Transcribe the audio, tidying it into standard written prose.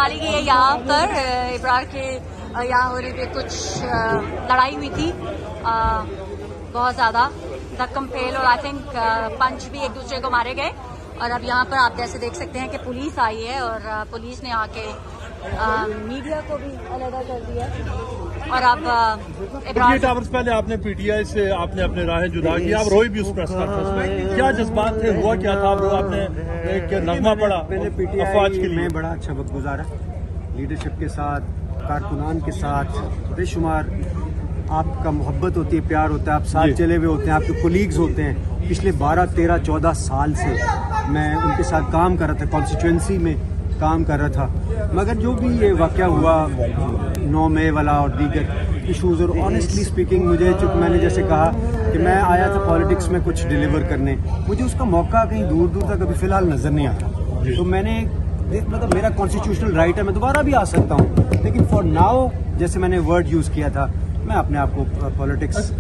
डाली गई है यहाँ पर। इब्रार के यहाँ हो रही थी कुछ लड़ाई हुई थी बहुत ज़्यादा, धक्कम फेल, और आई थिंक पंच भी एक दूसरे को मारे गए। और अब यहाँ पर आप जैसे देख सकते हैं कि पुलिस आई है और पुलिस ने आके मीडिया को भी अलहदा कर दिया। और अब इब्रार टावर्स पहले आपने पीटीआई से आपने अपने राहें जुदा की, आप रोई भी उस प्रेस कॉन्फ्रेंस में, क्या जज्बात थे, हुआ क्या था? आपने एक नगमा पड़ा अफवाज के लिए, बड़ा अच्छा वक्त गुजारा लीडरशिप के साथ, कारकुनान के साथ, बेशुमार आपका मोहब्बत होती है, प्यार होता है, आप साथ चले हुए होते हैं, आपके कोलीग्स होते हैं। पिछले 12, 13, 14 साल से मैं उनके साथ काम कर रहा था, कॉन्स्टिट्यूंसी में काम कर रहा था। मगर जो भी ये वाक़या हुआ 9 मई वाला और दीगर इशूज़, और ऑनेस्टली स्पीकिंग मुझे, चूँकि मैंने जैसे कहा कि मैं आया था पॉलिटिक्स में कुछ डिलीवर करने, मुझे उसका मौका कहीं दूर दूर तक अभी फ़िलहाल नज़र नहीं आता। तो मैंने मतलब मेरा कॉन्स्टिट्यूशनल राइट है, मैं दोबारा भी आ सकता हूँ, लेकिन फॉर नाउ जैसे मैंने वर्ड यूज़ किया था, मैं अपने आप को पॉलिटिक्स